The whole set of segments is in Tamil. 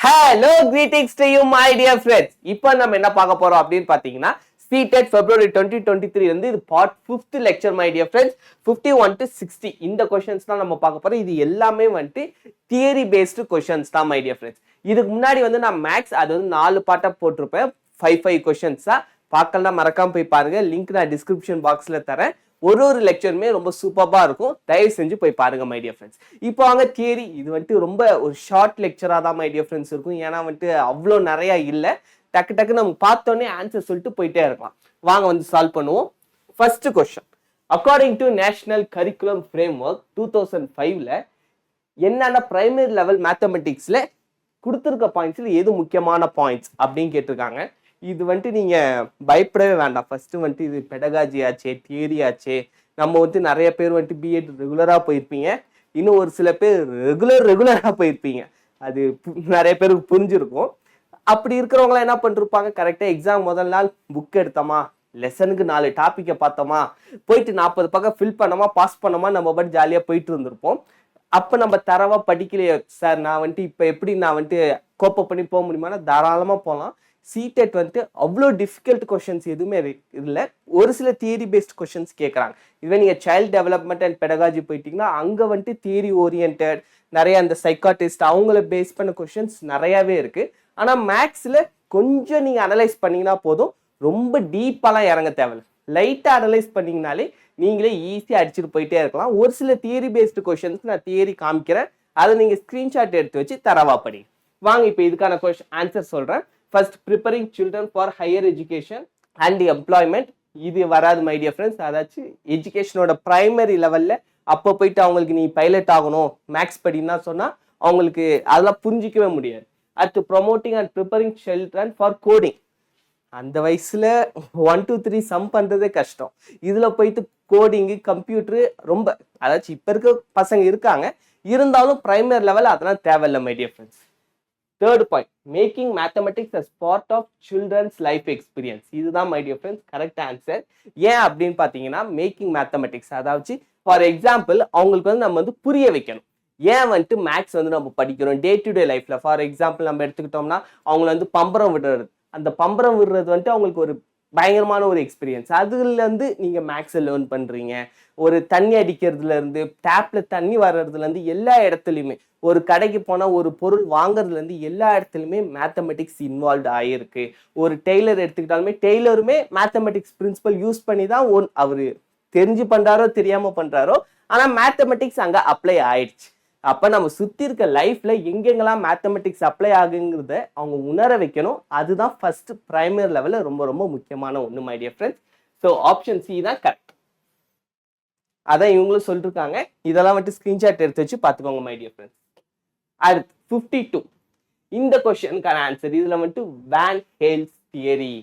Hello, greetings to you, my dear friends. இப்போ நம்ம என்ன பார்க்க போறோம் அப்படின்னு பார்த்தீங்கன்னா CTET February 2023 வந்து இது part 5th lecture my dear friends. 51 to 60 இந்த क्वेश्चंस தான் நம்ம பார்க்க போறோம். இது எல்லாமே வந்து தியரி பேஸ்டு क्वेश्चंस தான் my dear friends. இதுக்கு முன்னாடி வந்து நான் மேக்ஸ் அது வந்து 4 பார்ட்டா போட்டுருப்பேன். 5 क्वेश्चंஸா பார்க்கலாம், மறக்காம போய் பாருங்க. லிங்க் நான் டிஸ்கிரிப்ஷன் பாக்ஸ்ல தரேன். ஒரு லெக்சருமே ரொம்ப சூப்பரா இருக்கும். தயவு செஞ்சு போய் பாருங்க மை டியர் ஃப்ரெண்ட்ஸ். இப்போ வாங்க தியரி. இது வந்துட்டு ரொம்ப ஒரு ஷார்ட் லெக்சரா தான் மை டியர் ஃப்ரெண்ட்ஸ் இருக்கும். ஏன்னா வந்துட்டு அவ்வளோ நிறைய இல்லை. டக்கு டக்கு நம்ம பார்த்தோன்னே ஆன்சர் சொல்லிட்டு போயிட்டே இருக்கலாம். வாங்க வந்து சால்வ் பண்ணுவோம். First question, according to national curriculum framework 2005ல என்னென்ன பிரைமரி லெவல் மேத்தமெட்டிக்ஸ்ல கொடுத்துருக்க பாயிண்ட்ஸ்ல எது முக்கியமான பாயிண்ட்ஸ் அப்படின்னு கேட்டிருக்காங்க. இது வந்துட்டு நீங்க பயப்படவே வேண்டாம். ஃபர்ஸ்ட் வந்துட்டு இது பெடகாஜி ஆச்சே, தியரி ஆச்சே. நம்ம வந்து நிறைய பேர் வந்துட்டு பிஎட் ரெகுலரா போயிருப்பீங்க. இன்னும் ஒரு சில பேர் ரெகுலரா போயிருப்பீங்க. அது நிறைய பேருக்கு புரிஞ்சிருக்கும். அப்படி இருக்கிறவங்களாம் என்ன பண்ணிருப்பாங்க, கரெக்டா எக்ஸாம் முதல் நாள் புக் எடுத்தோமா, லெசனுக்கு 4 டாப்பிக்கை பார்த்தோமா, போயிட்டு 40 பக்கம் ஃபில் பண்ணோமா, பாஸ் பண்ணோமா, நம்ம பாட்டு ஜாலியா போயிட்டு இருந்திருப்போம். அப்ப நம்ம தரவா படிக்கலையே சார், நான் வந்துட்டு இப்ப எப்படி நான் வந்துட்டு கோப்பப் பண்ணி போக முடியுமானா தாராளமா போகலாம். CTET வந்துட்டு அவ்வளோ டிஃபிகல்ட் கொஸ்டின்ஸ் எதுவுமே இல்லை. ஒரு சில தியரி பேஸ்ட் கொஸ்டின்ஸ் கேட்குறாங்க. இதுவே நீங்கள் சைல்ட் டெவலப்மெண்ட் அண்ட் பெடகாஜி போயிட்டீங்கன்னா அங்கே வந்துட்டு தியரி ஓரியன்ட் நிறைய அந்த சைக்காட்டிஸ்ட் அவங்கள பேஸ் பண்ண கொஸ்டின்ஸ் நிறையாவே இருக்கு. ஆனால் மேக்ஸில் கொஞ்சம் நீங்கள் அனலைஸ் பண்ணீங்கன்னா போதும், ரொம்ப டீப்பாலாம் இறங்க தேவையில்லை. லைட்டாக அனலைஸ் பண்ணீங்கனாலே நீங்களே ஈஸியாக அடிச்சுட்டு போயிட்டே இருக்கலாம். ஒரு சில தியரி பேஸ்டு கொஸ்டின்ஸ் நான் தியரி காமிக்கிறேன், அதை நீங்கள் ஸ்க்ரீன்ஷாட் எடுத்து வச்சு தரவா படி. வாங்க இப்போ இதுக்கான ஆன்சர் சொல்கிறேன். First, preparing children for higher education and employment. இது வராது மை டியர் ஃப்ரெண்ட்ஸ். அதாச்சும் எஜுகேஷனோட பிரைமரி லெவலில் அப்போ போயிட்டு அவங்களுக்கு நீ பைலட் ஆகணும் மேக்ஸ் படின்னா சொன்னால் அவங்களுக்கு அதெல்லாம் புரிஞ்சிக்கவே முடியாது. அடுத்து, promoting and preparing children for coding. அந்த வயசுல 1 2 3 சம் பண்றதே கஷ்டம். இதுல போயிட்டு கோடிங்கு கம்ப்யூட்டரு ரொம்ப, அதாச்சும் இப்ப இருக்க பசங்க இருக்காங்க, இருந்தாலும் பிரைமரி லெவல் அதெல்லாம் தேவையில்லை my dear friends. Third point, making mathematics as part of children's life experience. இதுதான் my dear friends correct answer. ஏன் அப்படின்னு பார்த்தீங்கன்னா, மேக்கிங் மேத்தமெட்டிக்ஸ் அதாவது ஃபார் எக்ஸாம்பிள் அவங்களுக்கு வந்து நம்ம வந்து புரிய வைக்கணும். ஏன் வந்துட்டு மேக்ஸ் வந்து நம்ம படிக்கிறோம் டே டு டே லைஃப்ல. ஃபார் எக்ஸாம்பிள் நம்ம எடுத்துக்கிட்டோம்னா அவங்களை வந்து பம்பரம் விடுறது, அந்த பம்பரம் விடுறது வந்துட்டு அவங்களுக்கு ஒரு பயங்கரமான ஒரு எக்ஸ்பீரியன்ஸ். அதுல இருந்து நீங்க மேக்ஸை லேர்ன் பண்றீங்க. ஒரு தண்ணி அடிக்கிறதுல இருந்து, டேப்ல தண்ணி வர்றதுல இருந்து, எல்லா இடத்துலையுமே ஒரு கடைக்கு போனா ஒரு பொருள் வாங்குறதுல இருந்து எல்லா இடத்துலையுமே மேத்தமெட்டிக்ஸ் இன்வால்வ் ஆகிருக்கு. ஒரு டெய்லர் எடுத்துக்கிட்டாலுமே டெய்லருமே மேத்தமெட்டிக்ஸ் பிரின்சிபல் யூஸ் பண்ணி தான் அவரு தெரிஞ்சு பண்றாரோ தெரியாம பண்றாரோ, ஆனா மேத்தமெட்டிக்ஸ் அங்க அப்ளை ஆயிடுச்சு. அப்ப நம்ம சுத்தி இருக்க லைஃப்ல எங்கெங்கெல்லாம் மேத்தமெட்டிக்ஸ் அப்ளை ஆகுங்கிறத அவங்க உணர வைக்கணும். அதுதான் ஃபர்ஸ்ட் பிரைமரி லெவல்ல ரொம்ப ரொம்ப முக்கியமான ஒண்ணு my dear friends. So option C தான் கரெக்ட். அதான் இவங்களும் சொல்லிருக்காங்க. இதெல்லாம் வந்துட்டு ஸ்கிரீன்ஷாட் எடுத்து வச்சு பார்த்துக்கோங்க மை டியர் ஃப்ரெண்ட்ஸ். அடுத்து 52 இந்த கொஸ்டினுக்கான ஆன்சர். இதுல வந்துட்டு வேன் ஹேல்ஸ் தியரி.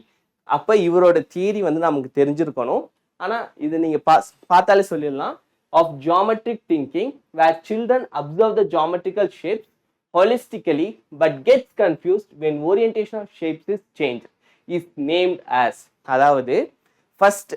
அப்ப இவரோட தியரி வந்து நமக்கு தெரிஞ்சிருக்கணும். ஆனா இது நீங்க பார்த்தாலே சொல்லிடலாம். Of geometric thinking, where children observe the geometrical shapes holistically but gets confused when orientation of shapes is changed, is named as. அதாவது ஃபர்ஸ்ட்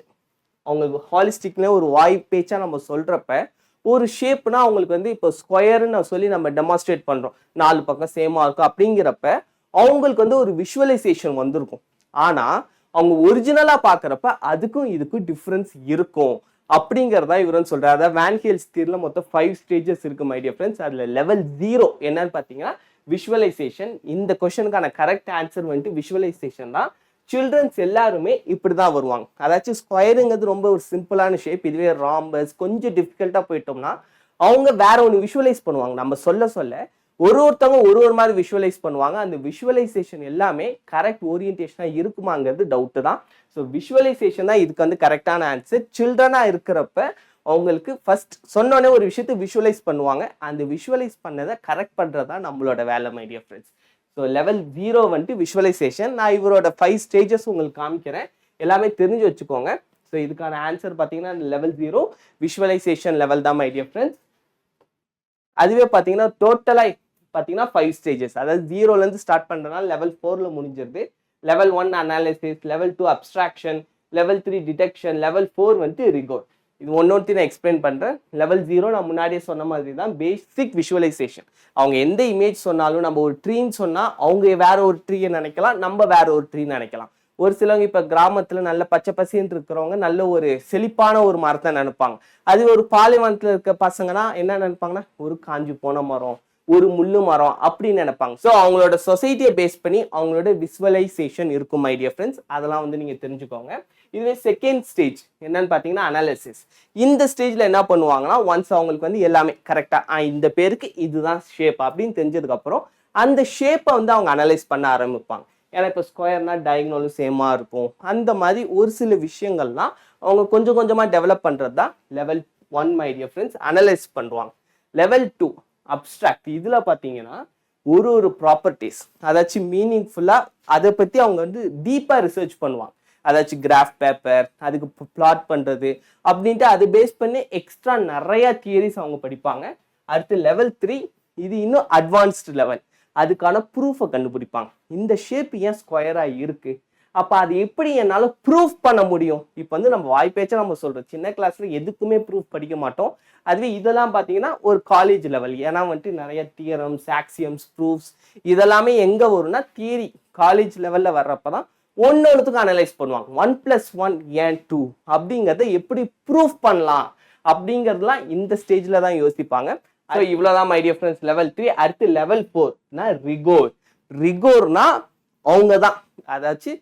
அவங்களுக்கு ஹாலிஸ்டிக்ல ஒரு வாய் பேச்சா நம்ம சொல்றப்ப ஒரு ஷேப்னா அவங்களுக்கு வந்து இப்போ ஸ்கொயர்னு சொல்லி நம்ம டெமான்ஸ்ட்ரேட் பண்றோம், 4 பக்கம் சேமா இருக்கும் அப்படிங்கிறப்ப அவங்களுக்கு வந்து ஒரு விஷுவலைசேஷன் வந்திருக்கும். ஆனா அவங்க ஒரிஜினலா பாக்குறப்ப அதுக்கும் இதுக்கும் டிஃபரன்ஸ் இருக்கும் அப்படிங்கிறதா இவருன்னு சொல்றாரு. அதாவது வேன் ஹேல்ஸ் தியரியில மொத்தம் 5 ஸ்டேஜஸ் இருக்கு மை டியர் ஃப்ரெண்ட்ஸ். அதுல லெவல் 0 என்னன்னு பாத்தீங்கன்னா விஷுவலைசேஷன். இந்த கொஸ்டினுக்கான கரெக்ட் ஆன்சர் வந்துட்டு விஷுவலைசேஷன் தான். சில்ட்ரன்ஸ் எல்லாருமே இப்படிதான் வருவாங்க. அதாச்சும் ஸ்கொயருங்கிறது ரொம்ப ஒரு சிம்பிளான ஷேப். இதுவே ராம்பஸ் கொஞ்சம் டிஃபிகல்ட்டா போயிட்டோம்னா அவங்க வேற ஒன்று விஷுவலைஸ் பண்ணுவாங்க. நம்ம சொல்ல ஒருத்தவங்க ஒரு மாதிரி விஷுவலைஸ் பண்ணுவாங்க. அந்த விஷுவலைசேஷன் எல்லாமே கரெக்ட் ஓரியன்டேஷனா இருக்குமாங்கிறது டவுட்டு தான். ஸோ விஷுவலைசேஷன் தான் இதுக்கு வந்து கரெக்டான ஆன்சர். சில்ட்ரனா இருக்கிறப்ப அவங்களுக்கு ஃபர்ஸ்ட் சொன்னோடனே ஒரு விஷயத்தை விஷுவலைஸ் பண்ணுவாங்க. அந்த விஷுவலைஸ் பண்ணதை கரெக்ட் பண்றதா நம்மளோட வேலை my dear friends. So level 0 வந்துட்டு விஷுவலைசேஷன். நான் இவரோட 5 ஸ்டேஜஸ் உங்களுக்கு காமிக்கிறேன், எல்லாமே தெரிஞ்சு வச்சுக்கோங்க. ஸோ இதுக்கான ஆன்சர் பார்த்தீங்கன்னா லெவல் 0 விஷுவலைசேஷன் லெவல் தான் மை டியர் ஃப்ரெண்ட்ஸ். அதுவே பார்த்தீங்கன்னா டோட்டலா பார்த்தீங்கன்னா 5 ஸ்டேஜஸ். அதாவது 0ல இருந்து ஸ்டார்ட் பண்றதுனால லெவல் 4ல முடிஞ்சிருது. Level 1 analysis, level 2 abstraction, level 3 detection, level 4 வந்துட்டு ரிகோர். இது ஒன்னொருத்தி நான் எக்ஸ்பிளைன் பண்றேன். லெவல் 0 நான் முன்னாடியே சொன்ன மாதிரி தான் பேசிக் விஷுவலைசேஷன். அவங்க எந்த இமேஜ் சொன்னாலும் நம்ம ஒரு ட்ரீன்னு சொன்னா அவங்க வேற ஒரு ட்ரீயை நினைக்கலாம், நம்ம வேற ஒரு ட்ரீ நினைக்கலாம். ஒரு சிலவங்க இப்ப கிராமத்துல நல்ல பச்சை பசின்னு இருக்கிறவங்க நல்ல ஒரு செழிப்பான ஒரு மரத்தை நினைப்பாங்க. அது ஒரு பாலைவனத்துல இருக்க பசங்கன்னா என்ன நினைப்பாங்கன்னா ஒரு காஞ்சி போன மரம், ஒரு முள்ளு மரம் அப்படின்னு நினைப்பாங்க. ஸோ அவங்களோட சொசைட்டியை பேஸ் பண்ணி அவங்களோட விசுவலைசேஷன் இருக்கும் மை டியர் ஃப்ரெண்ட்ஸ். அதெல்லாம் வந்து நீங்க தெரிஞ்சுக்கோங்க. இதுவே செகண்ட் ஸ்டேஜ் என்னன்னு பாத்தீங்கன்னா அனாலிசிஸ். இந்த ஸ்டேஜ்ல என்ன பண்ணுவாங்கன்னா ஒன்ஸ் அவங்களுக்கு வந்து எல்லாமே கரெக்டா இந்த பேருக்கு இதுதான் ஷேப் அப்படின்னு தெரிஞ்சதுக்கு அப்புறம் அந்த ஷேப்பை வந்து அவங்க அனலைஸ் பண்ண ஆரம்பிப்பாங்க. ஏன்னா இப்போ ஸ்கொயர்னா டயக்னலும் சேமா இருக்கும். அந்த மாதிரி ஒரு சில விஷயங்கள்லாம் அவங்க கொஞ்சம் கொஞ்சமா டெவலப் பண்றது தான் level 1 my dear friends. Analyse பண்ணுவாங்க. Level 2 abstract. இதுல பாத்தீங்கன்னா ஒரு ப்ராப்பர்ட்டிஸ் அதாச்சும் மீனிங்ஃபுல்லா அதை பத்தி அவங்க வந்து டீப்பா ரிசர்ச் பண்ணுவாங்க. அதாச்சும் கிராஃப் பேப்பர், அதுக்கு பிளாட் பண்றது அப்படின்ட்டு அதை பேஸ் பண்ணி எக்ஸ்ட்ரா நிறைய தியரிஸ் அவங்க படிப்பாங்க. அடுத்து லெவல் 3 இது இன்னும் அட்வான்ஸ்டு லெவல். அதுக்கான ப்ரூஃபை கண்டுபிடிப்பாங்க. இந்த ஷேப் ஏன் ஸ்கொயரா இருக்கு, அப்ப அது எப்படி என்னால ப்ரூஃப் பண்ண முடியும். இப்போ வந்து நம்ம வாய்ப்பேச்சா நம்ம சொல்றோம், சின்ன கிளாஸ்ல எதுக்குமே ப்ரூஃப் படிக்க மாட்டோம். அதுவே இதெல்லாம் பாத்தீங்கன்னா ஒரு காலேஜ் லெவல். ஏன்னா வந்துட்டு நிறைய தியரம்ஸ், ஆக்சியம்ஸ், ப்ரூஃப்ஸ் இதெல்லாமே எங்க வரும்னா தியரி காலேஜ் லெவல்ல வர்றப்பதான் ஒன்னொன்னுத்துக்கும் அனலைஸ் பண்ணுவாங்க. 1+1 ஏன் 2 அப்படிங்கறத எப்படி ப்ரூஃப் பண்ணலாம் அப்படிங்கறதுலாம் இந்த ஸ்டேஜ்ல தான் யோசிப்பாங்க. ஸோ இவ்வளவுதான் மை டியர் ஃப்ரெண்ட்ஸ் லெவல் 3. அடுத்து லெவல் 4னா ரிகோர். ரிகோர்னா அவங்க தான் அதாச்சும்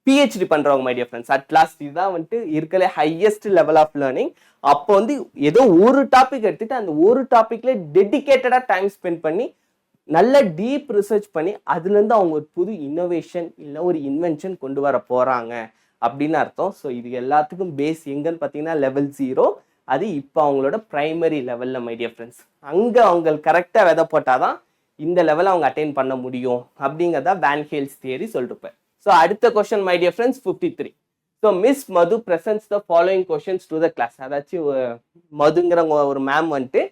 பிஹெச்டி பண்றவங்க my dear friends. At last இதுதான் வந்துட்டு இருக்கல ஹையஸ்ட் லெவல் ஆஃப் லேர்னிங். அப்போ வந்து ஏதோ ஒரு டாபிக் எடுத்துட்டு அந்த ஒரு டாபிக்ல டெடிகேட்டடா டைம் ஸ்பெண்ட் பண்ணி நல்ல டீப் ரிசர்ச் பண்ணி அதுல இருந்து அவங்க ஒரு புது இன்னோவேஷன் இல்லை ஒரு இன்வென்ஷன் கொண்டு வர போறாங்க அப்படின்னு அர்த்தம். ஸோ இது எல்லாத்துக்கும் பேஸ் எங்கன்னு பார்த்தீங்கன்னா லெவல் 0. அது இப்போ அவங்களோட பிரைமரி லெவல்ல மை டியர் ஃப்ரெண்ட்ஸ். அங்க அவங்க கரெக்டா விதை போட்டாதான் இந்த லெவல் அவங்க அட்டைன் பண்ண முடியும் அப்படிங்கிறதா வேன் ஹேல்ஸ் தியரி சொல்லிருப்பேன். ஸோ அடுத்த question my dear friends 53. So miss Madhu presents the following questions to the class. அதாச்சும் மதுங்கிற ஒரு மேம் வந்துட்டு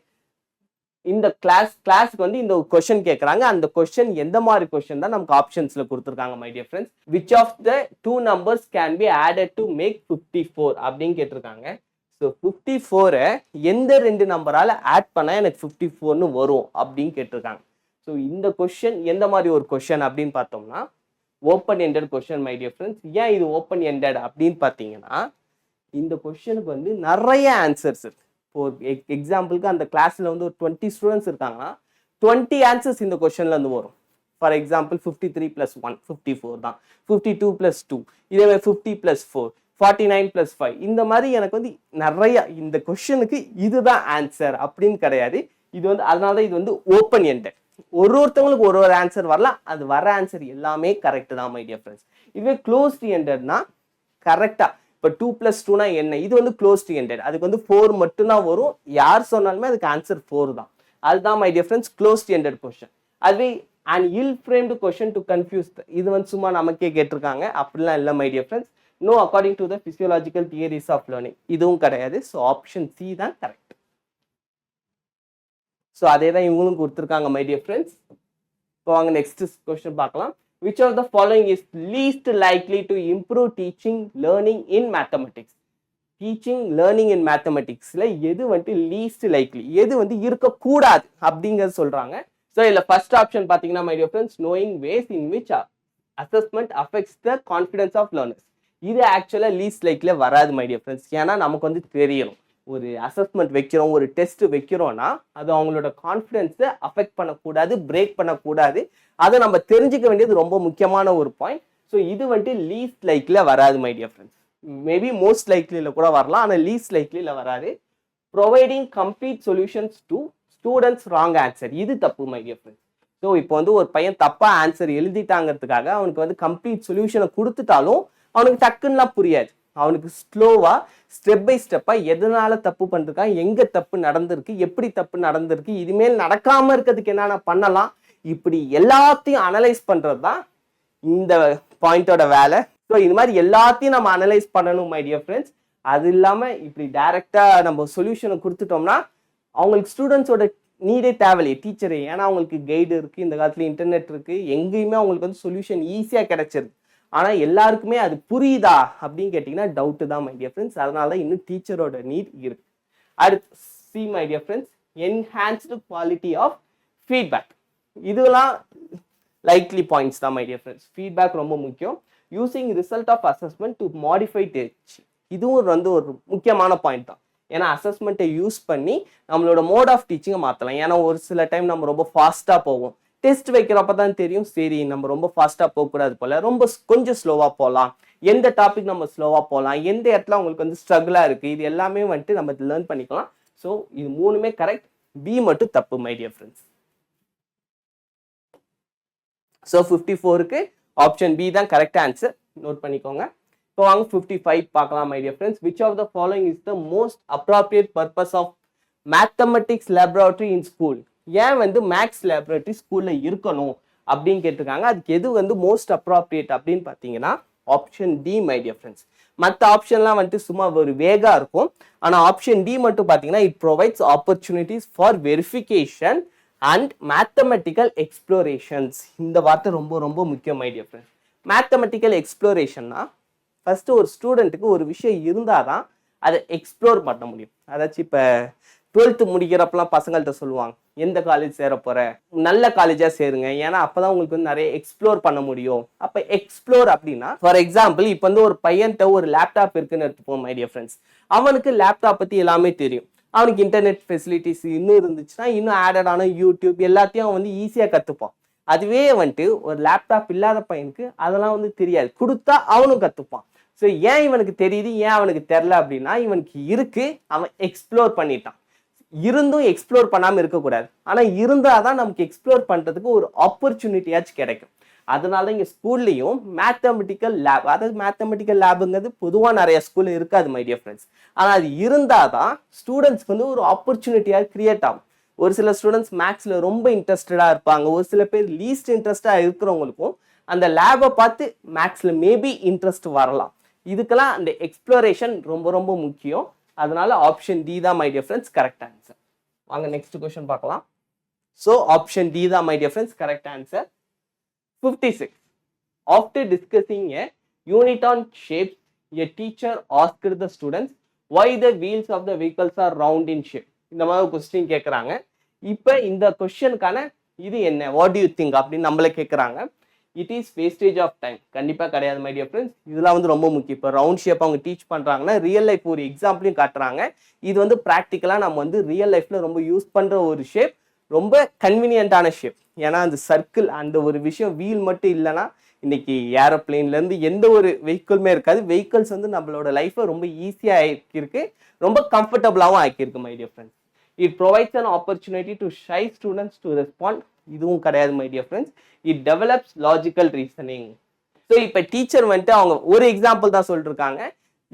இந்த கிளாஸ்க்கு வந்து இந்த கொஸ்டின் கேட்கறாங்க. அந்த கொஸ்டின் எந்த மாதிரி கொஸ்டின் தான் நமக்கு ஆப்ஷன்ஸ்ல கொடுத்துருக்காங்க my dear friends. Which of the 2 numbers can be added to make 54 அப்படின்னு கேட்டிருக்காங்க. ஸோ 54 எந்த 2 நம்பரால ஆட் பண்ணா எனக்கு 54ன்னு வரும் அப்படின்னு கேட்டிருக்காங்க. ஸோ இந்த கொஸ்டின் எந்த மாதிரி ஒரு கொஸ்டின் அப்படின்னு பார்த்தோம்னா open ended question my dear friends. ஏன் இது ஓப்பன் எண்டட் அப்படின்னு பார்த்தீங்கன்னா இந்த கொஸ்டினுக்கு வந்து நிறைய ஆன்சர்ஸ் இருக்கு. இப்போ எக்ஸாம்பிளுக்கு அந்த கிளாஸ்ல வந்து ஒரு 20 ஸ்டூடெண்ட்ஸ் இருக்காங்கன்னா 20 ஆன்சர்ஸ் இந்த கொஸ்டின்ல இருந்து வரும். ஃபார் எக்ஸாம்பிள் 53 + 1 54 தான். 52 + 2 இதே 50 + 4 49 + 5 இந்த மாதிரி எனக்கு வந்து நிறைய இந்த கொஸ்டினுக்கு இதுதான் ஆன்சர் அப்படின்னு கிடையாது. இது வந்து அதனால தான் இது வந்து ஓப்பன் எண்டட். ஒருத்தவங்களுக்கு ஒரு ஆன்சர் வரலாம். அது வர ஆன்சர் எல்லாமே கரெக்ட் தான் மை டியர் ஃப்ரெண்ட்ஸ். இதுவே க்ளோஸ்ட் எண்டட்னா கரெக்டா இப்போ 2 + 2னா என்ன, இது வந்து க்ளோஸ்ட் எண்டட். அதுக்கு வந்து 4 மட்டும்தான் வரும். யார் சொன்னாலுமே அதுக்கு ஆன்சர் 4 தான். அதுதான் my dear friends closed ended question. அதுவே and ill framed question to confuse இது வந்து சும்மா நமக்கே கேட்டிருக்காங்க அப்படிலாம் இல்லை my dear friends. No according to the physiological theories of learning இதுவும் கிடையாது. ஸோ ஆப்ஷன் சி தான் கரெக்ட். ஸோ அதே தான் இவங்களும் கொடுத்துருக்காங்க மை டியர் ஃப்ரெண்ட்ஸ். இப்போ வாங்க நெக்ஸ்ட் கொஸ்டின் பார்க்கலாம். Which of the following is least likely to improve teaching learning in mathematics? Teaching learning in mathematicsல எது வந்து least likely, எது வந்து இருக்கக்கூடாது அப்படிங்கிறது சொல்றாங்க. ஸோ இதில் ஃபர்ஸ்ட் ஆப்ஷன் பார்த்தீங்கன்னா my dear friends knowing ways in which assessment affects the confidence of learners. இது ஆக்சுவலாக லீஸ்ட் லைக்ல வராது மை டியர் ஃப்ரெண்ட்ஸ். ஏன்னா நமக்கு வந்து தெரியணும் ஒரு அசஸ்மெண்ட் வைக்கிறோம், ஒரு டெஸ்ட் வைக்கிறோம்னா அது அவங்களோட கான்ஃபிடென்ஸை அஃபெக்ட் பண்ணக்கூடாது, பிரேக் பண்ணக்கூடாது. அதை நம்ம தெரிஞ்சுக்க வேண்டியது ரொம்ப முக்கியமான ஒரு பாயிண்ட். ஸோ இது வந்துட்டு லீஸ்ட் லைக்ல வராது my dear friends. Maybe most லைக்லியில் கூட வரலாம், ஆனால் லீஸ்ட் லைக்லியில் வராது. Providing complete solutions to students wrong answer இது தப்பு மை டியர் ஃப்ரெண்ட்ஸ். ஸோ இப்போ வந்து ஒரு பையன் தப்பா ஆன்சர் எழுதிட்டாங்கிறதுக்காக அவனுக்கு வந்து கம்ப்ளீட் சொல்யூஷனை கொடுத்துட்டாலும் அவனுக்கு டக்குன்னுலாம் புரியாது. அவனுக்கு ஸ்லோவா ஸ்டெப் பை ஸ்டெப்பா எதனால தப்பு பண்ணிருக்கான், எங்க தப்பு நடந்திருக்கு, எப்படி தப்பு நடந்திருக்கு, இனிமேல் நடக்காம இருக்கிறதுக்கு என்னென்ன பண்ணலாம், இப்படி எல்லாத்தையும் அனலைஸ் பண்றது தான் இந்த பாயிண்டோட வேலை. ஸோ இது மாதிரி எல்லாத்தையும் நம்ம அனலைஸ் பண்ணணும் மை டியர் ஃப்ரெண்ட்ஸ். அது இல்லாம இப்படி டைரக்டா நம்ம சொல்யூஷனை கொடுத்துட்டோம்னா அவங்களுக்கு ஸ்டூடெண்ட்ஸோட நீடே தேவையில்லையே டீச்சரே. ஏன்னா அவங்களுக்கு கைடு இருக்கு, இந்த காலத்துல இன்டர்நெட் இருக்கு, எங்கேயுமே அவங்களுக்கு வந்து சொல்யூஷன் ஈஸியா கிடைச்சிருது. ஆனால் எல்லாருக்குமே அது புரியுதா அப்படின்னு கேட்டிங்கன்னா டவுட்டு தான் மை டியர் ஃப்ரெண்ட்ஸ். அதனால தான் இன்னும் டீச்சரோட நீட் இருக்கு. அடுத்து C my dear friends, enhanced quality of feedback. இதெல்லாம் லைக்லி பாயிண்ட்ஸ் தான் மை டியர் ஃப்ரெண்ட்ஸ். ஃபீட்பேக் ரொம்ப முக்கியம். Using result of assessment to modify teaching, இதுவும் வந்து ஒரு முக்கியமான பாயிண்ட் தான். ஏன்னா அசஸ்மெண்ட்டை யூஸ் பண்ணி நம்மளோட மோட் ஆஃப் டீச்சிங்கை மாற்றலாம். ஏன்னா ஒரு சில டைம் நம்ம ரொம்ப ஃபாஸ்ட்டாக போவோம். டெஸ்ட் வைக்கிறப்ப தான் தெரியும், சரி நம்ம ரொம்ப ஃபாஸ்ட்டாக போகக்கூடாது போல, ரொம்ப கொஞ்சம் ஸ்லோவாக போகலாம், எந்த டாபிக் நம்ம ஸ்லோவாக போகலாம், எந்த இடத்துல உங்களுக்கு வந்து ஸ்ட்ரகிளாக இருக்குது, இது எல்லாமே வந்துட்டு நம்ம லேர்ன் பண்ணிக்கலாம். ஸோ இது மூணுமே கரெக்ட், பி மட்டும் தப்பு மை டியர் ஃப்ரெண்ட்ஸ். ஸோ 54க்கு ஆப்ஷன் பி தான் கரெக்ட் ஆன்சர், நோட் பண்ணிக்கோங்க. இப்போ வாங்க 55 பார்க்கலாம் my dear friends. Which of the following is the most appropriate purpose of mathematics laboratory in school? ஏன் வந்து மேக்ஸ் லேபரேட்டரி ஸ்கூல்ல இருக்கணும் அப்படின்னு கேட்டிருக்காங்க. அதுக்கு எது வந்து மோஸ்ட் அப்ராப்ரியேட் அப்படின்னு பார்த்தீங்கன்னா option D my dear friends. மற்ற ஆப்ஷன்லாம் வந்துட்டு சும்மா ஒரு வேகா இருக்கும். ஆனால் ஆப்ஷன் டி மட்டும் பார்த்தீங்கன்னா it provides opportunities for verification and mathematical explorations. இந்த வார்த்தை ரொம்ப ரொம்ப முக்கியம் மை டியர் ஃப்ரெண்ட்ஸ். மேத்தமெட்டிக்கல் எக்ஸ்ப்ளோரேஷன்னா ஃபர்ஸ்ட் ஒரு ஸ்டூடெண்ட்டுக்கு ஒரு விஷயம் இருந்தால் தான் அதை எக்ஸ்ப்ளோர் பண்ண முடியும். அதாச்சும் இப்போ 12th முடிக்கிறப்பெல்லாம் பசங்கள்கிட்ட சொல்லுவாங்க, எந்த காலேஜ் சேர போற, நல்ல காலேஜா சேருங்க, ஏன்னா அப்பதான் உங்களுக்கு வந்து நிறைய எக்ஸ்ப்ளோர் பண்ண முடியும். அப்ப எக்ஸ்ப்ளோர் அப்படின்னா ஃபார் எக்ஸாம்பிள் இப்போ வந்து ஒரு பையன்கிட்ட ஒரு லேப்டாப் இருக்குன்னு எடுத்துப்போம் மை டியர் ஃப்ரெண்ட்ஸ். அவனுக்கு லேப்டாப் பத்தி எல்லாமே தெரியும், அவனுக்கு இன்டர்நெட் ஃபெசிலிட்டிஸ் இன்னும் இருந்துச்சுன்னா இன்னும் ஆடடான யூடியூப் எல்லாத்தையும் அவன் வந்து ஈஸியா கத்துப்பான். அதுவே வந்துட்டு ஒரு லேப்டாப் இல்லாத பையனுக்கு அதெல்லாம் வந்து தெரியாது, கொடுத்தா அவனும் கத்துப்பான். ஸோ ஏன் இவனுக்கு தெரியுது, ஏன் அவனுக்கு தெரில அப்படின்னா இவனுக்கு இருக்கு, அவன் எக்ஸ்ப்ளோர் பண்ணிட்டான். இருந்தும் எக்ஸ்ப்ளோர் பண்ணாமல் இருக்கக்கூடாது, ஆனால் இருந்தால் தான் நமக்கு எக்ஸ்ப்ளோர் பண்ணுறதுக்கு ஒரு ஆப்பர்ச்சுனிட்டியாச்சும் கிடைக்கும். அதனால இங்கே ஸ்கூல்லையும் மேத்தமெட்டிக்கல் லேப், அதாவது மேத்தமெட்டிக்கல் லேபுங்கிறது பொதுவாக நிறைய ஸ்கூலில் இருக்காது மை டியர் ஃப்ரெண்ட்ஸ். ஆனால் அது இருந்தால் தான் ஸ்டூடெண்ட்ஸ்க்கு வந்து ஒரு ஆப்பர்ச்சுனிட்டியாக கிரியேட் ஆகும். ஒரு சில ஸ்டூடெண்ட்ஸ் மேக்ஸில் ரொம்ப இன்ட்ரெஸ்டடாக இருப்பாங்க, ஒரு சில பேர் லீஸ்ட் இன்ட்ரெஸ்டாக இருக்கிறவங்களுக்கும் அந்த லேபை பார்த்து மேக்ஸில் மேபி இன்ட்ரெஸ்ட் வரலாம். இதுக்கெல்லாம் அந்த எக்ஸ்ப்ளோரேஷன் ரொம்ப ரொம்ப முக்கியம். அதனால ஆப்ஷன் டி தான் my dear friends correct answer. வாங்க நெக்ஸ்ட் क्वेश्चन பார்க்கலாம். ஸோ ஆப்ஷன் டி தான் my dear friends correct answer. 56. After discussing a unit on shapes, a teacher asked the students why the wheels of the vehicles are round in shape. இந்த மாதிரி கொஸ்டின் கேட்குறாங்க. இப்போ இந்த கொஸ்டினுக்கான இது என்ன, வாட் டு யூ திங்க் அப்படின்னு நம்மளே கேட்குறாங்க. It is wastage of time. கண்டிப்பாக கிடையாது மை டியர் ஃப்ரெண்ட்ஸ். இதெல்லாம் வந்து ரொம்ப முக்கியம். இப்போ ரவுண்ட் ஷேப் அவங்க டீச் பண்ணுறாங்கன்னா ரியல் லைஃப் ஒரு எக்ஸாம்பிளையும் காட்டுறாங்க. இது வந்து ப்ராக்டிக்கலாக நம்ம வந்து ரியல் லைஃப்பில் ரொம்ப யூஸ் பண்ணுற ஒரு ஷேப், ரொம்ப கன்வீனியன்ட்டான ஷேப். ஏன்னா அந்த சர்க்கிள் அந்த ஒரு விஷயம் வீல் மட்டும் இல்லைன்னா இன்னைக்கு ஏரோப்ளேன்லேருந்து எந்த ஒரு வெஹிக்கிளுமே இருக்காது. வெஹிக்கிள்ஸ் வந்து நம்மளோட லைஃப்பை ரொம்ப ஈஸியாக ஆக்கியிருக்கு, ரொம்ப கம்ஃபர்டபுளாகவும் ஆக்கியிருக்கு my dear friends. It provides an opportunity to shy students to respond. இதுவும் கிடையாது my dear friends. It develops logical reasoning. So இப்போ டீச்சர் வந்துட்டு அவங்க ஒரு எக்ஸாம்பிள் தான் சொல்லிருக்காங்க,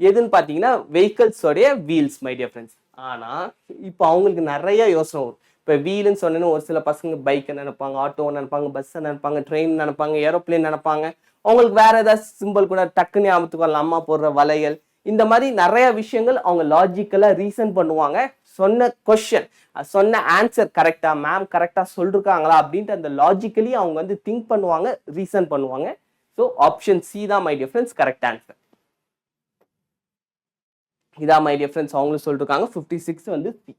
எதுன்னு பார்த்தீங்கன்னா வெஹிக்கிள்ஸோடைய வீல்ஸ் மை டியர் ஃப்ரெண்ட்ஸ். ஆனால் இப்போ அவங்களுக்கு நிறைய யோசனை வரும். இப்போ வீலுன்னு சொன்னேன்னு ஒரு சில பசங்க பைக்கை நினைப்பாங்க, ஆட்டோவை நினைப்பாங்க, பஸ்ஸை நினைப்பாங்க, ட்ரெயின் நினைப்பாங்க, ஏரோப்ளேன் நினைப்பாங்க. அவங்களுக்கு வேற ஏதாவது சிம்பிள் கூட டக்குன்னு ஞாபகத்துக்கு வரலாம், அம்மா போடுற வளையல், இந்த மாதிரி நிறைய விஷயங்கள் அவங்க லாஜிக்கலாக ரீசன் பண்ணுவாங்க. சொன்ன கொஸ்டின் சொன்ன ஆன்சர் கரெக்டா, மேம் கரெக்டா சொல்லிருக்காங்களா அப்படின்ட்டு அந்த லாஜிக்கலி அவங்க வந்து திங்க் பண்ணுவாங்க, ரீசன் பண்ணுவாங்க. ஸோ ஆப்ஷன் சி தான் my dear friends correct answer. இதான் மை டியர் ஃப்ரெண்ட்ஸ் அவங்களும் சொல்லிருக்காங்க. 56 வந்து சி.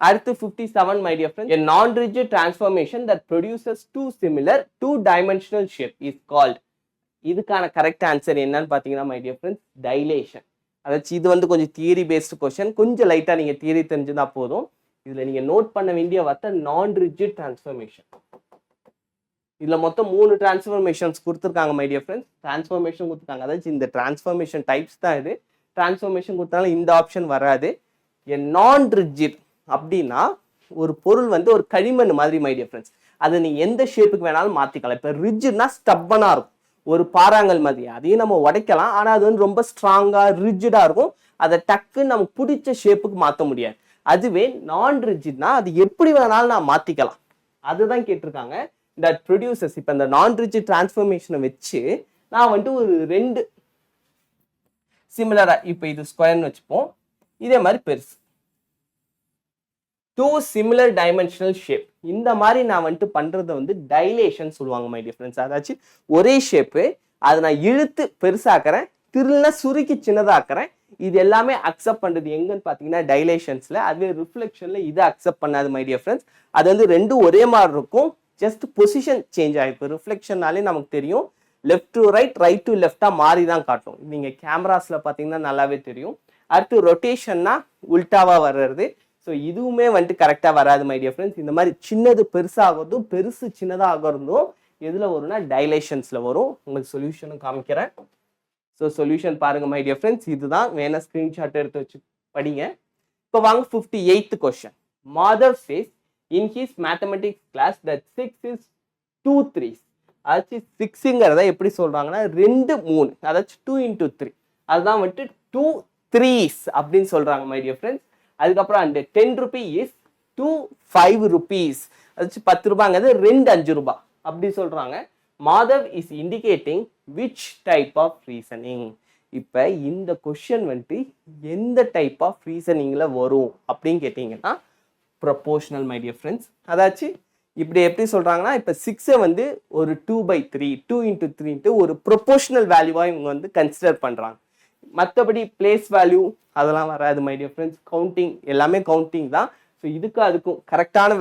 அடுத்து 57 my dear friends, a non-rigid transformation that produces two similar two-dimensional shape is called. இதுக்கான கரெக்ட் ஆன்சர் என்னன்னு பார்த்தீங்கன்னா மை டியர் ஃப்ரெண்ட்ஸ் டைலேஷன். அதாச்சும் இது வந்து கொஞ்சம் தியரி பேஸ்டு கொஸ்டின், கொஞ்சம் லைட்டாக நீங்கள் தியரி தெரிஞ்சுதான் போதும். இதில் நீங்கள் நோட் பண்ண வேண்டிய வார்த்தை நான் ரிஜிட் டிரான்ஸ்ஃபர்மேஷன். இதில் மொத்தம் 3 டிரான்ஸ்ஃபர்மேஷன்ஸ் கொடுத்துருக்காங்க மை டியர் ஃப்ரெண்ட்ஸ். டிரான்ஸ்ஃபர்மேஷன் கொடுத்துருக்காங்க, அதாச்சும் இந்த டிரான்ஸ்ஃபர்மேஷன் டைப்ஸ் தான் இது. டிரான்ஸ்ஃபர்மேஷன் கொடுத்தாலும் இந்த ஆப்ஷன் வராது. நான் ரிஜிட் அப்படின்னா ஒரு பொருள் வந்து ஒரு களிமண் மாதிரி மை டியர் ஃப்ரெண்ட்ஸ். அதை நீங்கள் எந்த ஷேப்புக்கு வேணாலும் மாற்றிக்கலாம். இப்போ ரிஜிட்னா ஸ்டப்பனாக இருக்கும், ஒரு பாறாங்கல் மாதிரி, அதையும் நம்ம உடைக்கலாம். ஆனால் அது வந்து ரொம்ப ஸ்ட்ராங்காக ரிஜிடாக இருக்கும், அதை டக்குன்னு நமக்கு பிடிச்ச ஷேப்புக்கு மாற்ற முடியாது. அதுவே நான் ரிஜிட்னா அது எப்படி வேணாலும் நான் மாற்றிக்கலாம். அதுதான் கேட்டிருக்காங்க. That producers. இப்போ இந்த நான் ரிஜிட் டிரான்ஸ்ஃபர்மேஷனை வச்சு நான் வந்துட்டு ஒரு 2 சிமிலராக, இப்போ இது ஸ்கொயர்னு வச்சுப்போம், இதே மாதிரி பெருசு, 2 சிமிலர் டைமென்ஷனல் ஷேப், இந்த மாதிரி நான் வந்துட்டு பண்றதை வந்து டைலேஷன் சொல்லுவாங்க மை டியர் ஃப்ரெண்ட்ஸ். அதாச்சும் ஒரே ஷேப்பு அதை நான் இழுத்து பெருசாக்குறேன், திருல்னா சுருக்கி சின்னதாக்குறேன். இது எல்லாமே அக்செப்ட் பண்றது எங்கன்னு பாத்தீங்கன்னா டைலேஷன்ஸ்ல. அதுவே ரிஃப்ளெக்ஷன்ல இதை அக்செப்ட் பண்ணாது மை டியர் ஃப்ரெண்ட்ஸ். அது வந்து ரெண்டும் ஒரே மாதிரி இருக்கும், ஜஸ்ட் பொசிஷன் சேஞ்ச் ஆகிருக்கும். ரிஃப்ளெக்ஷன்னாலே நமக்கு தெரியும் left to right, right to லெஃப்டா மாறி தான் காட்டும். நீங்க கேமராஸ்ல பாத்தீங்கன்னா நல்லாவே தெரியும். அடுத்து ரொட்டேஷன்னா உல்டாவா வர்றது. ஸோ இதுவுமே வந்துட்டு கரெக்டா வராது மை டியர் ஃப்ரெண்ட்ஸ். இந்த மாதிரி சின்னது பெருசாகிறதும் பெருசு சின்னதாக ஆகிறதும் எதுல வரும்னா டைலேஷன்ஸ்ல வரும். உங்களுக்கு சொல்யூஷனும் காமிக்கிறேன். ஸோ சொல்யூஷன் பாருங்க மை டியர் ஃப்ரெண்ட்ஸ். இதுதான், வேணா ஸ்கிரீன்ஷாட் எடுத்து வச்சு படிங்க. இப்போ வாங்க 58th question. Madhav says in his mathematics class that 6 is 2 3s. அதாச்சும் 6ங்கிறத எப்படி சொல்றாங்கன்னா 2 3, அதாச்சும் 2 into 3, அதுதான் வந்துட்டு 2 3s அப்படின்னு சொல்றாங்க மை டியர் ஃப்ரெண்ட்ஸ். அதுக்கப்புறம் அந்த 10 rupee is 2 5 rupees, அதாச்சும் 10 ரூபாங்கிறது 2 5 ரூபாய் அப்படி சொல்றாங்க. Madhav is indicating which type of reasoning. இப்போ இந்த கொஸ்டின் வந்துட்டு எந்த டைப் ஆஃப் ரீசனிங்ல வரும் அப்படின்னு கேட்டீங்கன்னா ப்ரொபோஷனல் மை டியர் ஃப்ரெண்ட்ஸ். அதாச்சும் இப்படி எப்படி சொல்றாங்கன்னா, இப்போ 6 வந்து ஒரு 2/3, 2 into 3 ஒரு ப்ரொபோஷனல் வேல்யூவாக இவங்க வந்து கன்சிடர் பண்றாங்க. மற்றபடி பிளேஸ் வேல்யூ அதெல்லாம் வராது மை டியர் ஃப்ரெண்ட்ஸ். கவுண்டிங் எல்லாமே கவுண்டிங் தான். ஸோ இதுக்கும் அதுக்கும் கரெக்டான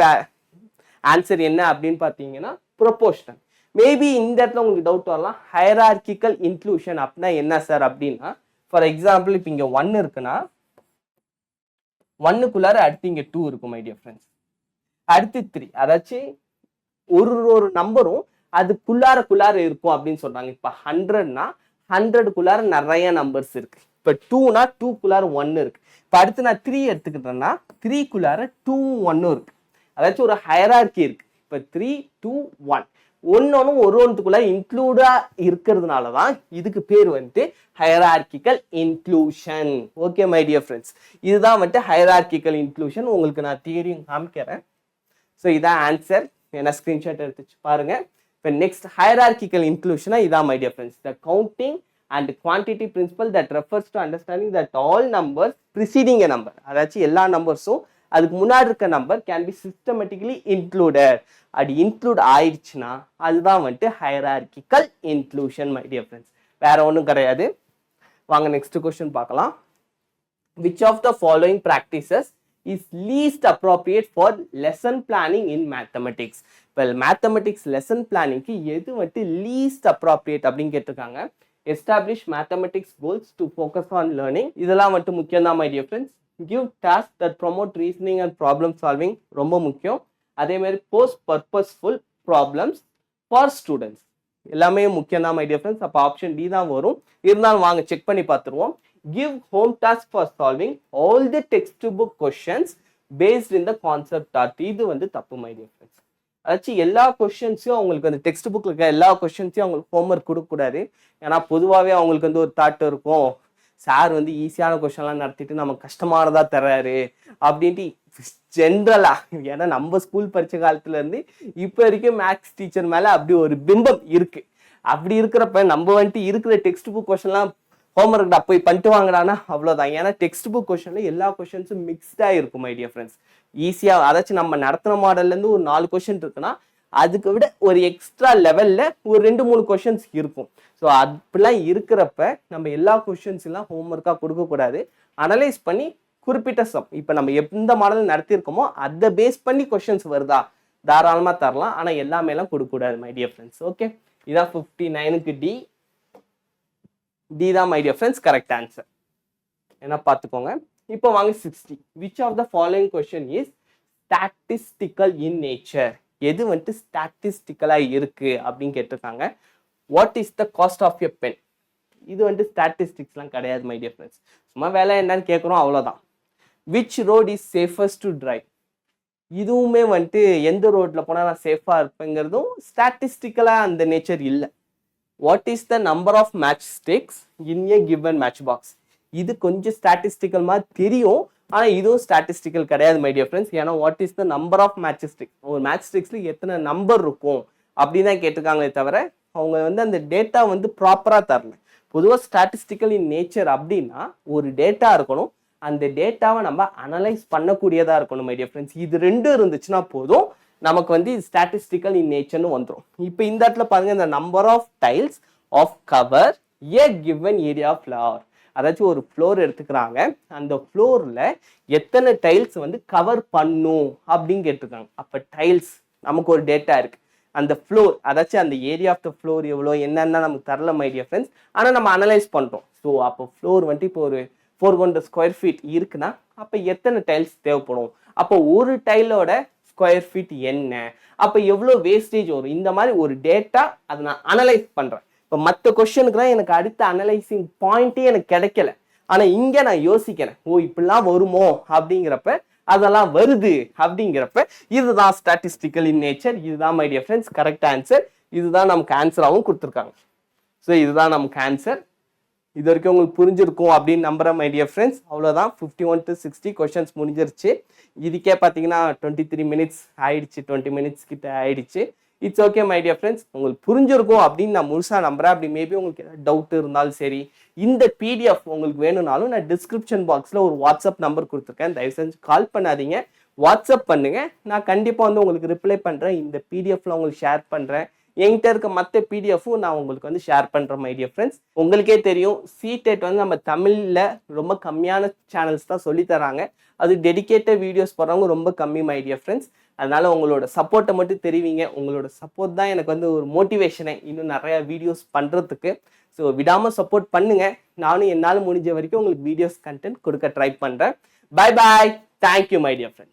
ஆன்சர் என்ன அப்படின்னு பார்த்தீங்கன்னா ப்ரொபோஷனல். மேபி இந்த இடத்துல உங்களுக்கு டவுட் வரலாம், ஹையரார்கிக்கல் இன்க்ளூஷன் அப்படின்னா என்ன சார் அப்படின்னா, ஃபார் எக்ஸாம்பிள் இப்போ இங்கே 1 இருக்குன்னா 1க்குள்ளார அடுத்து இங்கே 2 இருக்கும் மை டியர் ஃப்ரெண்ட்ஸ். அடுத்து 3, அதாச்சும் ஒரு நம்பரும் அதுக்குள்ளார இருக்கும் அப்படின்னு சொல்றாங்க. இப்போ 100னா 100க்குள்ளார நிறைய நம்பர்ஸ் இருக்கு. இப்போ 2னா 2க்குள்ளார 1 இருக்கு. இப்போ அடுத்து நான் 3 எடுத்துக்கிட்டேன்னா 3க்குள்ளார 2 1 இருக்கு. அதாச்சும் ஒரு ஹையரார்கி இருக்கு. இப்போ 3 2 1 ஒன்னொன்னும் ஒன்றுக்குள்ள இன்க்ளூடா இருக்கிறதுனால தான் இதுக்கு பேர் வந்துட்டு hierarchical inclusion. Okay my dear friends, இதுதான் வந்துட்டு ஹையரார்கிக்கல் இன்க்ளூஷன். உங்களுக்கு நான் தியரியும் காமிக்கிறேன். ஸோ இதான் ஆன்சர். என்ன ஸ்கிரீன்ஷாட் எடுத்துச்சு பாருங்க. இப்போ நெக்ஸ்ட் ஹையரார்கிக்கல் இன்க்ளூஷனா இதான் my dear friends. The counting and quantity principle that refers to understanding that all numbers preceding a number, அதாச்சும் எல்லா நம்பர்ஸும் அதுக்கு முன்னாடி இருக்க number can be systematically included. அது இன்க்ளூட் ஆயிடுச்சுன்னா அதுதான் வந்துட்டு hierarchical inclusion my dear friends. வேற ஒன்றும் கிடையாது. வாங்க நெக்ஸ்ட் கொஸ்டின் பார்க்கலாம். Which of the following practices is least appropriate for lesson planning in mathematics? Well, mathematics lesson planning க்கு எது வந்துட்டு least appropriate அப்படின்னு கேட்டிருக்காங்க. Establish mathematics goals to focus on learning. இதெல்லாம் வந்துட்டு முக்கியம் தான் my dear friends. Give tasks that promote reasoning and problem solving, ரொம்ப முக்கியம். அதே மாதிரி post purposeful problems for students, எல்லாமே முக்கியம் தான் மை டியர் ஃப்ரெண்ட்ஸ். அப்போ ஆப்ஷன் டி தான் வரும். இருந்தாலும் வாங்க செக் பண்ணி பார்த்துருவோம். Give home task for solving all the textbook questions based in the concept art. இது வந்து தப்பு மை டியர் ஃப்ரெண்ட்ஸ். அதாச்சும் எல்லா கொஸ்டின்ஸையும் அவங்களுக்கு அந்த டெக்ஸ்ட் புக்ல இருக்க எல்லா கொஸ்டின்ஸையும் அவங்களுக்கு ஹோம்ஒர்க் கொடுக்கக்கூடாது. ஏன்னா பொதுவாகவே அவங்களுக்கு வந்து ஒரு தாட் இருக்கும், சார் வந்து ஈஸியான கொஸ்டின்லாம் நடத்திட்டு நமக்கு கஷ்டமானதா தர்றாரு அப்படின்ட்டு ஜென்ரலா. ஏன்னா நம்ம ஸ்கூல் படிச்ச காலத்துல இருந்து இப்போ வரைக்கும் மேக்ஸ் டீச்சர் மேல அப்படி ஒரு பிம்பம் இருக்கு. அப்படி இருக்கிறப்ப நம்ம வந்துட்டு இருக்கிற டெக்ஸ்ட் புக் கொஸ்டின்லாம் ஹோம்ஒர்க் போய் பண்ணிட்டு வாங்கினானா அவ்வளோதான். ஏன்னா டெக்ஸ்ட் புக் கொஸ்டின்ல எல்லா கொஸ்டின்ஸும் மிக்ஸ்டா இருக்கும் மை டியர் ஃப்ரெண்ட்ஸ். ஈஸியா அதாச்சும் நம்ம நடத்தின மாடல்ல இருந்து ஒரு 4 கொஸ்டின் இருக்குன்னா அதுக்கு விட ஒரு எக்ஸ்ட்ரா லெவல்ல ஒரு 2-3 கொஸ்டின்ஸ் இருக்கும். ஸோ அப்படிலாம் இருக்கிறப்ப நம்ம எல்லா கொஸ்டின்ஸ் எல்லாம் ஹோம்ஒர்க்காக கொடுக்கக்கூடாது. அனலைஸ் பண்ணி குறிப்பிட்ட சம், இப்போ நம்ம எந்த மாடல் நடத்திருக்கோமோ அதை பேஸ் பண்ணி கொஸ்டின்ஸ் வருதா தாராளமாக தரலாம். ஆனால் எல்லாமேலாம் கொடுக்கக்கூடாது மை டியர் ஃப்ரெண்ட்ஸ். ஓகே, இதான் 59க்கு டி தான் my dear friends correct answer. என்ன பார்த்துக்கோங்க. இப்போ வாங்க 60. Which of the following question is statistical in nature? எது வந்துட்டு ஸ்டாட்டிஸ்டிக்கலா இருக்கு அப்படின்னு கேட்டிருக்காங்க. What is the cost of a pen? இது வந்துட்டு ஸ்டாட்டிஸ்டிக்ஸ்லாம் கிடையாது மை டியர் ஃப்ரெண்ட்ஸ். சும்மா வேலை என்னன்னு கேட்குறோம் அவ்வளோதான். Which road is safest to drive? இதுவுமே வந்துட்டு எந்த ரோட்ல போனால் நான் சேஃபாக இருப்பேங்கிறதும் ஸ்டாட்டிஸ்டிக்கலா அந்த நேச்சர் இல்லை. What is the number of match sticks in a given match box? இது கொஞ்சம் ஸ்டாட்டிஸ்டிக்கல் மாதிரி தெரியும், ஆனால் இதுவும் ஸ்டாட்டிஸ்டிக்கல் கிடையாது மை டியர் ஃப்ரெண்ட்ஸ். ஏன்னா what is the number of match sticks, ஒரு மேட்ச் ஸ்டிக்ஸ்ல எத்தனை நம்பர் இருக்கும் அப்படின்னு தான் கேட்டிருக்காங்களே தவிர அவங்க வந்து அந்த டேட்டா வந்து ப்ராப்பராக தரல. பொதுவாக ஸ்டாட்டிஸ்டிக்கல் இன் நேச்சர் அப்படின்னா ஒரு டேட்டா இருக்கணும், அந்த டேட்டாவை நம்ம அனலைஸ் பண்ணக்கூடியதாக இருக்கணும் மை டியர் ஃப்ரெண்ட்ஸ். இது ரெண்டும் இருந்துச்சுன்னா போதும், நமக்கு வந்து ஸ்டாட்டிஸ்டிக்கல் இன் நேச்சர்னு வந்துடும். இப்போ இந்த இடத்துல பாருங்க, இந்த number of tiles of cover a given area floor. அதாச்சும் ஒரு ஃப்ளோர் எடுத்துக்கிறாங்க, அந்த ஃப்ளோர்ல எத்தனை டைல்ஸ் வந்து கவர் பண்ணும் அப்படின்னு கேட்டிருக்காங்க. அப்ப டைல்ஸ் நமக்கு ஒரு டேட்டா இருக்கு, அந்த ஃப்ளோர் அதாச்சும் அந்த ஏரியா ஆஃப் த ஃப்ளோர் எவ்வளோ என்னன்னா நமக்கு தரல மை டியர் ஃப்ரெண்ட்ஸ். ஆனால் நம்ம அனலைஸ் பண்ணுறோம். ஸோ அப்போ ஃப்ளோர் வந்துட்டு இப்போ ஒரு 400 ஸ்கொயர் ஃபீட் இருக்குன்னா அப்போ எத்தனை டைல்ஸ் தேவைப்படும், அப்போ ஒரு டைலோட ஸ்கொயர் ஃபீட் என்ன, அப்போ எவ்வளோ வேஸ்டேஜ் வரும், இந்த மாதிரி ஒரு டேட்டா அதை நான் அனலைஸ் பண்ணுறேன். இப்போ மற்ற கொஸ்டினுக்குலாம் எனக்கு அடுத்த அனலைசிங் பாயிண்ட்டே எனக்கு கிடைக்கல, ஆனால் இங்கே நான் யோசிக்கிறேன், ஓ இப்படிலாம் வருமோ அப்படிங்கிறப்ப அதெல்லாம் வருது அப்படிங்கிறப்ப இதுதான் ஸ்டாட்டிஸ்டிக்கல் இன் நேச்சர். இதுதான் my dear friends correct answer. இதுதான் நமக்கு ஆன்சராகவும் கொடுத்துருக்காங்க. ஸோ இதுதான் நமக்கு ஆன்சர். இது வரைக்கும் உங்களுக்கு புரிஞ்சிருக்கும் அப்படின்னு நம்புறேன் மை டியர் ஃப்ரெண்ட்ஸ். அவ்வளோதான், 51 to 60 கொஸ்டின்ஸ் முடிஞ்சிருச்சு. இதுக்கே பார்த்தீங்கன்னா 23 மினிட்ஸ் ஆயிடுச்சு, 20 மினிட்ஸ் கிட்ட ஆயிடுச்சு. It's okay my dear friends, உங்களுக்கு புரிஞ்சிருக்கும் அப்படின்னு நான் முழுசாக நம்புறேன். அப்படி மேபி உங்களுக்கு ஏதாவது டவுட் இருந்தாலும் சரி, இந்த பிடிஎஃப் உங்களுக்கு வேணும்னாலும் நான் டிஸ்கிரிப்ஷன் பாக்ஸில் ஒரு வாட்ஸ்அப் நம்பர் கொடுத்துருக்கேன், தயவு செஞ்சு கால் பண்ணாதீங்க, வாட்ஸ்அப் பண்ணுங்க. நான் கண்டிப்பாக வந்து உங்களுக்கு ரிப்ளை பண்ணுறேன். இந்த பிடிஎஃப்ல உங்களுக்கு ஷேர் பண்ணுறேன். என்கிட்ட இருக்க மற்ற பிடிஎஃப்பும் நான் உங்களுக்கு வந்து ஷேர் பண்ணுறேன் மை டியர் ஃப்ரெண்ட்ஸ். உங்களுக்கே தெரியும் சிடெட் வந்து நம்ம தமிழில் ரொம்ப கம்மியான சேனல்ஸ் தான் சொல்லி தராங்க. அது டெடிக்கேட்டட் வீடியோஸ் போடுறவங்க ரொம்ப கம்மி மை டியர் ஃப்ரெண்ட்ஸ். அதனால உங்களோட சப்போர்ட்டை மட்டும் தெரிவிங்க. உங்களோட சப்போர்ட் தான் எனக்கு வந்து ஒரு மோட்டிவேஷனை இன்னும் நிறைய வீடியோஸ் பண்ணுறதுக்கு. ஸோ விடாமல் சப்போர்ட் பண்ணுங்க. நானும் என்னால் முடிஞ்ச வரைக்கும் உங்களுக்கு வீடியோஸ் கண்டென்ட் கொடுக்க ட்ரை பண்ணுறேன். Bye bye, thank you my dear friends.